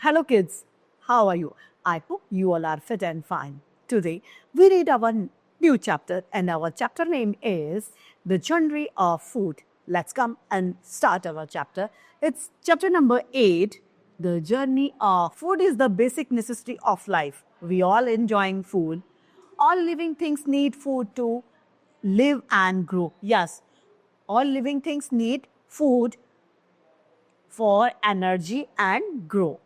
Hello kids. How are you? I hope you all are fit and fine. Today we read our new chapter and our chapter name is The Journey of Food. Let's come and start our chapter. It's chapter number 8. The journey of food is the basic necessity of life. We all enjoying food. All living things need food to live and grow. Yes, all living things need food for energy and grow.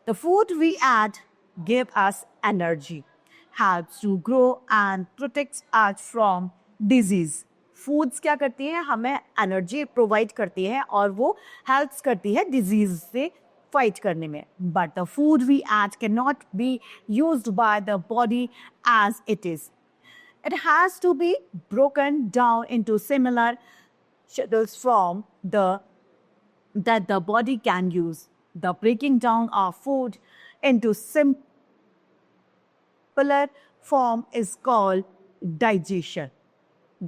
The food we add give us energy, helps to grow and protects us from disease. Foods क्या करती हैं, हमें energy provide करती है और वो helps करती है डिजीज से फाइट करने में. But the food we ate can not be used by the body as it is. It has to be broken down into similar schedules from that the body can use. The breaking down of food into simpler form is called digestion.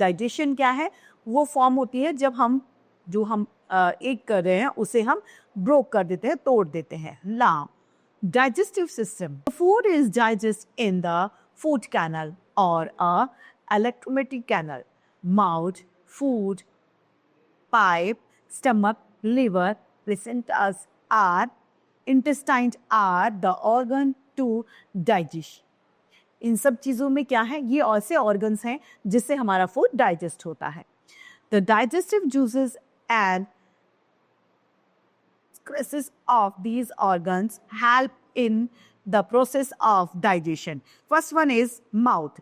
Digestion क्या है? वो form होती है जब हम एक कर रहे हैं उसे हम ब्रोक कर देते हैं, तोड़ देते हैं. लाम. Digestive system. The food is digested in the food canal or a electromotive canal. Mouth, food, pipe, stomach, liver, placentas are intestines are the organ to digest. इन सब चीज़ों में क्या है, ये ऐसे ऑर्गन्स हैं जिससे हमारा फूड डाइजेस्ट होता है. The digestive juices and excretions of these organs help in the process of digestion. First one is mouth.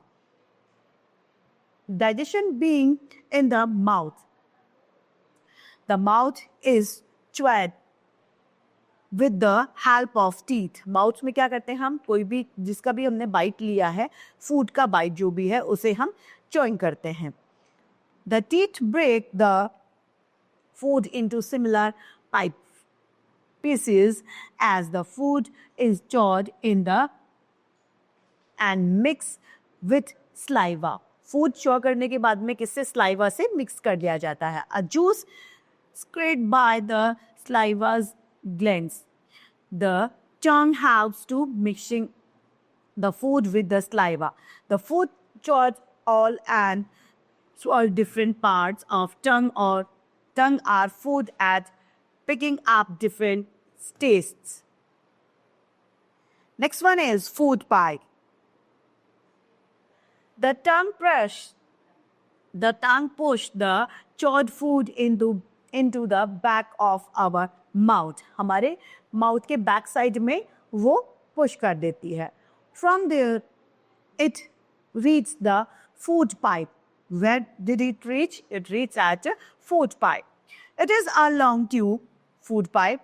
Digestion being in the mouth. The mouth is chewed with the help of teeth. Mouth में क्या करते हैं हम, कोई भी जिसका भी हमने बाइट लिया है, फूड का बाइट जो भी है उसे हम chewing करते हैं. The teeth break the food into similar pieces as the food is chewed in the and mixed with saliva. Food chew करने के बाद में किससे, स्लाइवा से मिक्स कर दिया जाता है. A juice secreted by the saliva's glands. The tongue helps to mixing the food with the saliva. The food chewed all different parts of tongue are food at picking up different tastes. Next one is food pipe. The tongue push the chewed food into the back of our mouth. हमारे mouth के back side में वो push कर देती है. From there it reaches the food pipe. Where did it reach? It reaches at food pipe. It is a long tube, food pipe.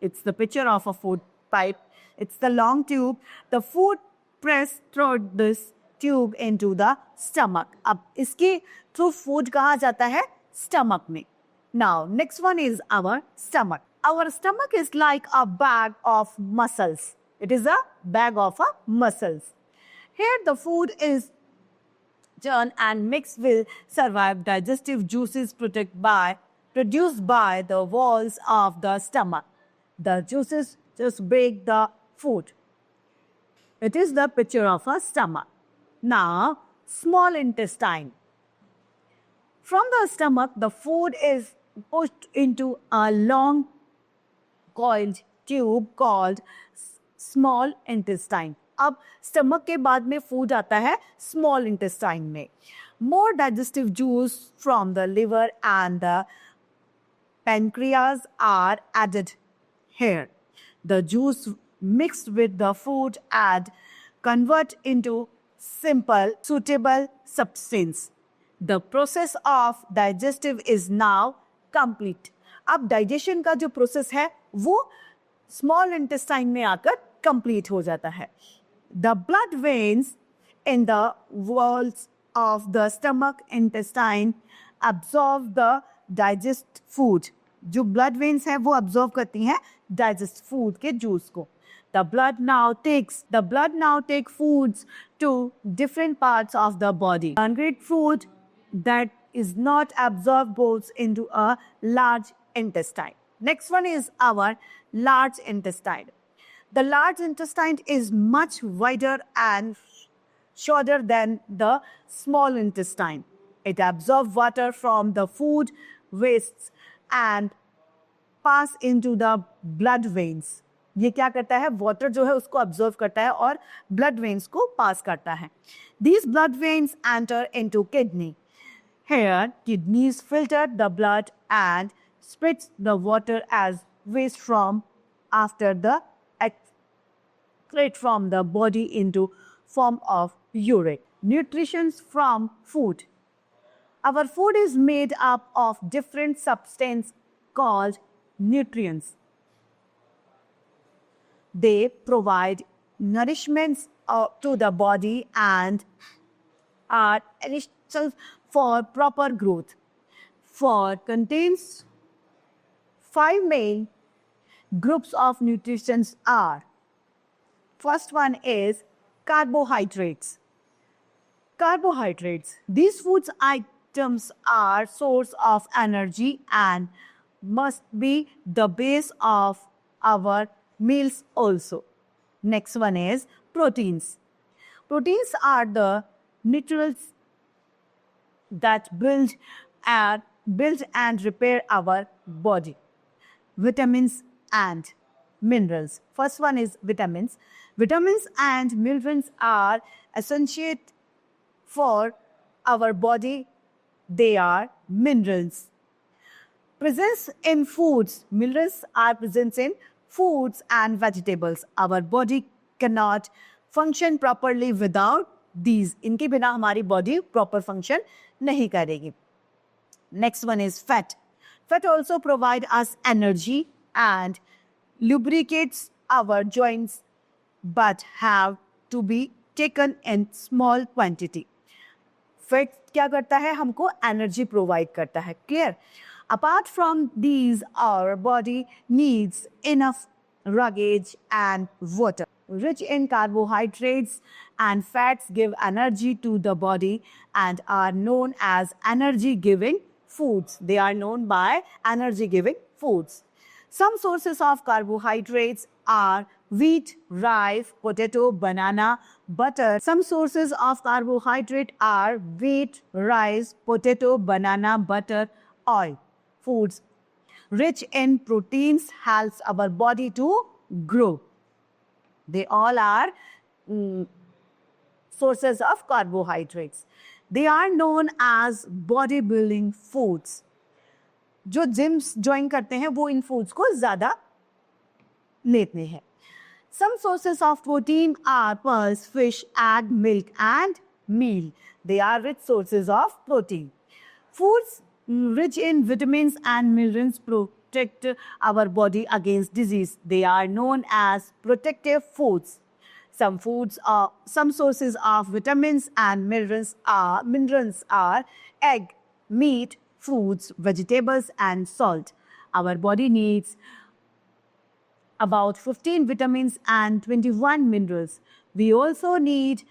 It's the picture of a food pipe. It's the long tube. The food press through this tube into the stomach. अब इसके through food कहाँ जाता है, stomach में. Now next one is our stomach. Our stomach is like a bag of muscles. It is a bag of muscles. Here the food is churned and mixed will survive digestive juices produced by the walls of the stomach. The juices just break the food. It is the picture of a stomach. Now, small intestine. From the stomach, the food is pushed into a long coiled tube called small intestine. अब stomach के बाद में food आता है small intestine में. More digestive juice from the liver and the pancreas are added here. The juice mixed with the food and convert into simple suitable substance. The process of digestive is now complete. अब digestion का जो process है वो small intestine में आकर complete हो जाता है. The blood veins in the walls of the stomach intestine absorb the digest food. जो ब्लड वेन्स है वो अब्जॉर्व करती हैं डाइजेस्ट फूड के जूस को. The blood now take foods to different parts of the body. Hungry food that is not absorbed goes into a large intestine. Next one is our large intestine. The large intestine is much wider and shorter than the small intestine. It absorbs water from the food wastes and pass into the blood veins. ये क्या करता है? Water जो है उसको absorb करता है और ब्लड वेन्स को पास करता है. These blood veins enter into kidney. Here, kidneys filter the blood and spits the water as waste from after the excrete from the body into form of urine. Nutrition from food. Our food is made up of different substances called nutrients. They provide nourishment to the body and are essential for proper growth. Food contains 5 main groups of nutrients are. First one is carbohydrates. Carbohydrates. These food items are source of energy and must be the base of our meals also. Next one is proteins. Proteins are the nutrients that build and repair our body. Vitamins and minerals. First one is vitamins. Vitamins and minerals are essential for our body. They are minerals. Presence in foods. Minerals are present in foods and vegetables. Our body cannot function properly without these. इनके बिना हमारी body proper function नहीं करेगी. Next one is fat. Fat also provide us energy and lubricates our joints but have to be taken in small quantity. Fat क्या करता है? हमको energy provide करता है. Clear? Apart from these, our body needs enough luggage and water. Rich in carbohydrates and fats give energy to the body and are known as energy-giving foods. They are known by energy-giving foods. Some sources of carbohydrates are wheat, rice, potato, banana, butter. Some sources of carbohydrate are wheat, rice, potato, banana, butter, oil. Foods rich in proteins helps our body to grow. They all are sources of carbohydrates. They are known as bodybuilding foods. जो gyms join करते हैं वो इन foods को ज़्यादा लेते हैं. Some sources of protein are pearls, fish, egg, milk and meal. They are rich sources of protein. Foods rich in vitamins and minerals protect our body against disease. They are known as protective foods. Some sources of vitamins and minerals are egg, meat, fruits, vegetables, and salt. Our body needs about 15 vitamins and 21 minerals. We also need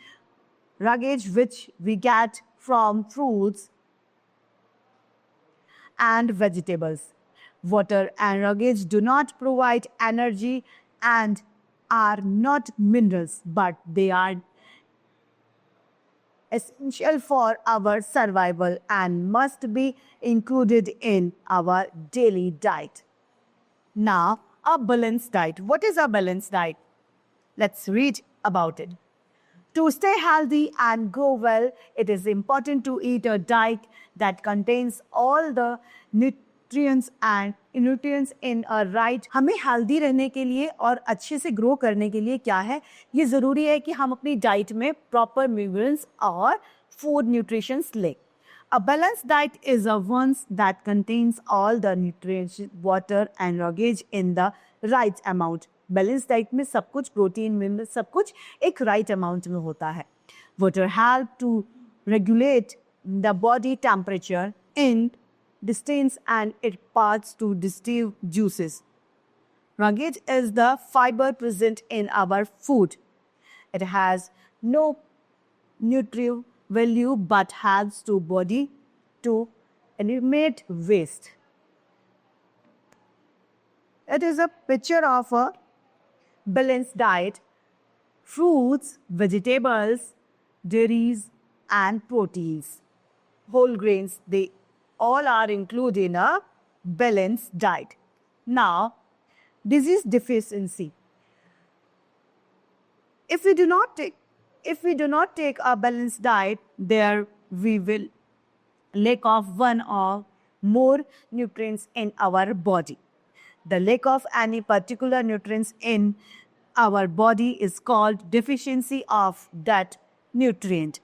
luggage which we get from fruits and vegetables. Water and luggage do not provide energy and are not minerals, but they are essential for our survival and must be included in our daily diet. Now, a balanced diet. What is a balanced diet? Let's read about it. To stay healthy and grow well, it is important to eat a diet that contains all the nutrients in a right. हमें healthy रहने के लिए और अच्छे से grow करने के लिए क्या है? ये ज़रूरी है कि हम अपनी डाइट में प्रॉपर मिनरल्स और फूड न्यूट्रिशंस लें. A balanced diet is a one that contains all the nutrients, water and luggage in the right amount. Balance diet में सब कुछ प्रोटीन मिनरल सब कुछ एक राइट अमाउंट में होता है. Water help to regulate the body temperature in distance and it parts to distil juices. Rugged is the fiber present in our food. It has no nutritive value but helps to body to eliminate waste. It is a picture of a balanced diet. Fruits, vegetables, dairies, and proteins, whole grains, they all are included in a balanced diet. Now, disease deficiency. If we do not take a balanced diet, there we will lack of one or more nutrients in our body. The lack of any particular nutrients in our body is called deficiency of that nutrient.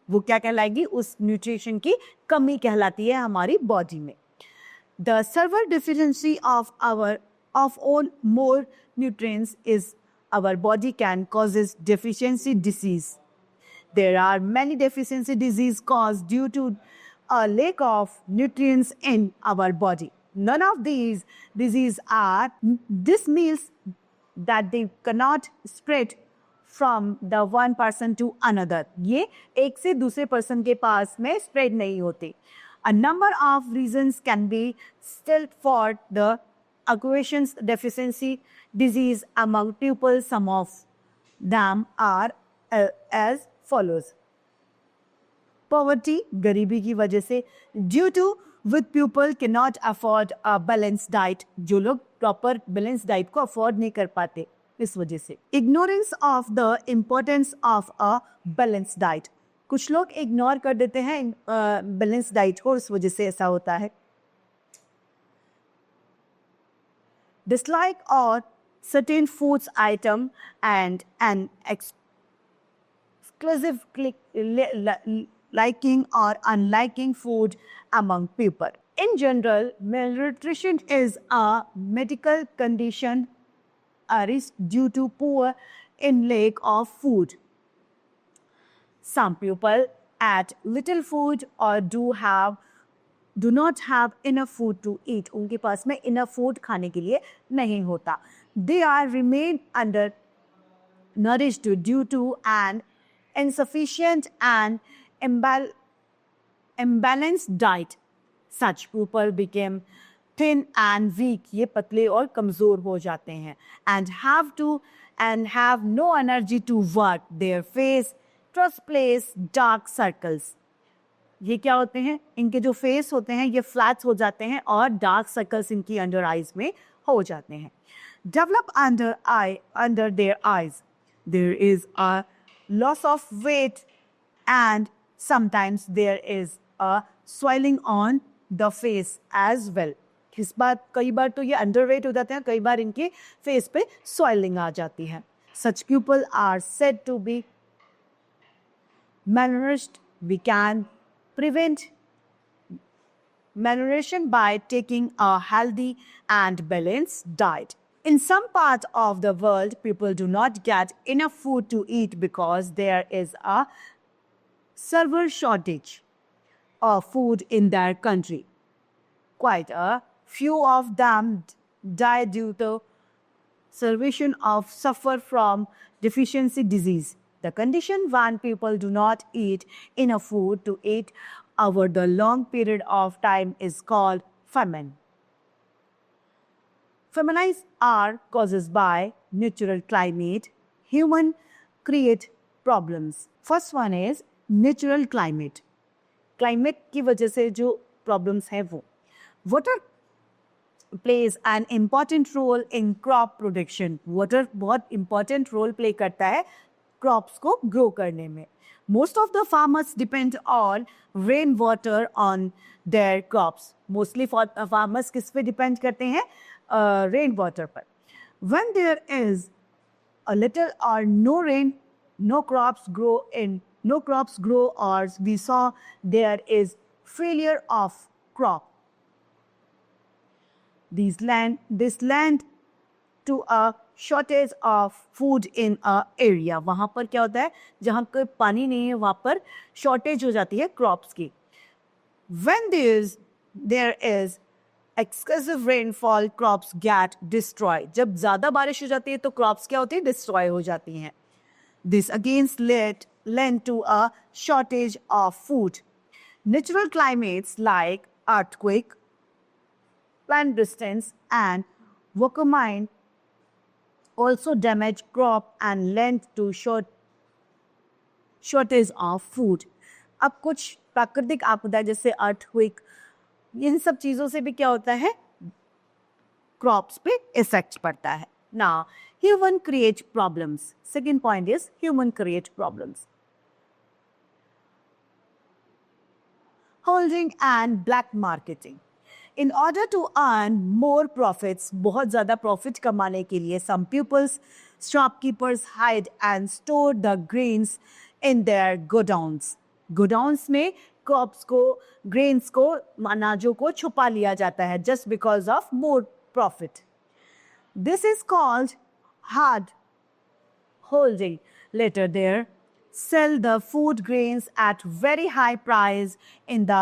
वो क्या कहलाएगी? उस nutrition की कमी कहलाती है हमारी body में. The severe deficiency of all more nutrients is our body can causes deficiency disease. There are many deficiency disease caused due to a lack of nutrients in our body. None of these diseases are, this means that they cannot spread from the one person to another. ये एक से दूसरे person के पास में spread नहीं होते. A number of reasons can be still for the acquisitions deficiency disease among people. Some of them are as follows. Poverty, गरीबी की वजह से, due to with people cannot afford a balanced diet, जो लोग proper balanced diet को afford नहीं कर पाते इस वजह से. Ignorance of the importance of a balanced diet, कुछ लोग ignore कर देते हैं balanced diet को, इस वजह से ऐसा होता है. Dislike or certain foods item and an exclusive liking or unliking food among people. In general, malnutrition is a medical condition arising due to poor intake of food. Some people eat little food or do not have enough food to eat. उनके पास में enough food खाने के लिए नहीं होता. They are remain undernourished due to an insufficient and imbalanced diet. Such people become thin and weak. ये पतले और कमजोर हो जाते हैं. And have no energy to work. Their face displays dark circles. ये क्या होते हैं? इनके जो फेस होते हैं ये फ्लैट्स हो जाते हैं और डार्क सर्कल्स इनकी अंडर आईज में हो जाते हैं. Develop under their eyes. There is a loss of weight and sometimes there is a swelling on the face as well. कई बार तो ये अंडरवेट हो जाते हैं, कई बार इनके फेस पे swelling आ जाती है. Such people are said to be malnourished. We can prevent malnutrition by taking a healthy and balanced diet. In some parts of the world, people do not get enough food to eat because there is a severe shortage of food in their country. Quite a few of them die due to starvation or suffer from deficiency disease. The condition when people do not eat enough food to eat over the long period of time is called famine. Famines are caused by natural climate. Human create problems. First one is natural climate. Climate की वजह से जो problems हैं वो. Water plays an important role in crop production. Water बहुत important role play करता है crops को grow करने में. Most of the farmers depend on rainwater on their crops. Mostly farmers किस पे depend करते हैं? Rainwater पर. When there is a little or no rain, no crops grow or we saw there is failure of crop. This land to a shortage of food in a area. वहाँ पर क्या होता है? जहाँ कोई पानी नहीं है वहाँ पर shortage हो जाती है crops की. When there is excessive rainfall, crops get destroyed. जब ज़्यादा बारिश हो जाती है तो crops क्या होती है? Destroy हो जाती हैं. This against led to a shortage of food. Natural climates like earthquake, plant distance, and volcano also damage crop and led to shortage of food. अब कुछ प्राकृतिक आपदा जैसे अर्थक्वेक, इन सब चीज़ों से भी क्या होता है? क्रॉप्स पे इफेक्ट पड़ता है. Now, human create problems. Second point is human create problems. Holding and black marketing. In order to earn more profits, बहुत ज़्यादा प्रॉफिट कमाने के लिए some pupils, shopkeepers hide and store the grains in their godowns. Godowns में crops को, grains को, अनाजों को छुपा लिया जाता है just because of more profit. This is called hard holding. Later there, sell the food grains at very high price in the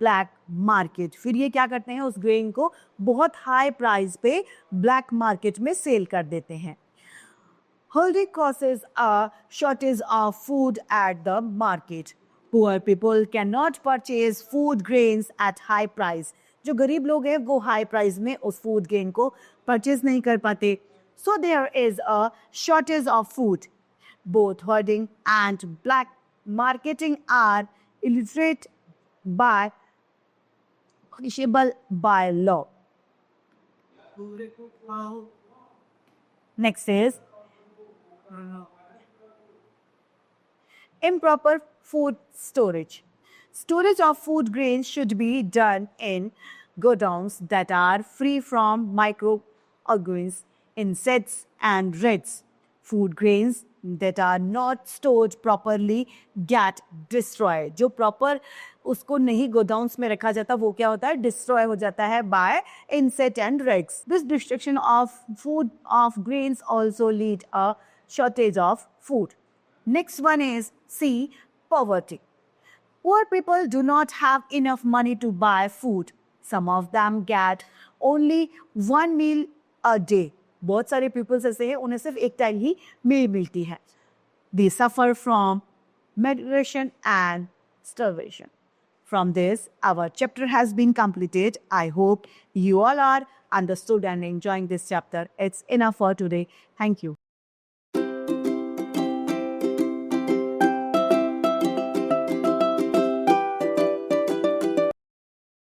black market. फिर ये क्या करते हैं? उस grain को बहुत high price पे black market में sale कर देते हैं. Holding causes a shortage of food at the market. Poor people cannot purchase food grains at high price. जो गरीब लोग हैं वो high price में उस food grain को purchase नहीं कर पाते. So there is a shortage of food. Both hoarding and black marketing are illustrated by punishable by law. Next is improper food storage. Storage of food grains should be done in godowns that are free from microorganisms, insects, and rats. Food grains that are not stored properly get destroyed. जो proper उसको नहीं godowns में रखा जाता वो क्या होता है? Destroy हो जाता है by insect and rats. This destruction of food of grains also lead a shortage of food. Next one is C, poverty. Poor people do not have enough money to buy food. Some of them get only one meal a day. बहुत सारे peoples ऐसे हैं उन्हें सिर्फ एक time ही मील मिलती है. They suffer from malnutrition and starvation. From this, our chapter has been completed. I hope you all are understood and enjoying this chapter. It's enough for today. Thank you.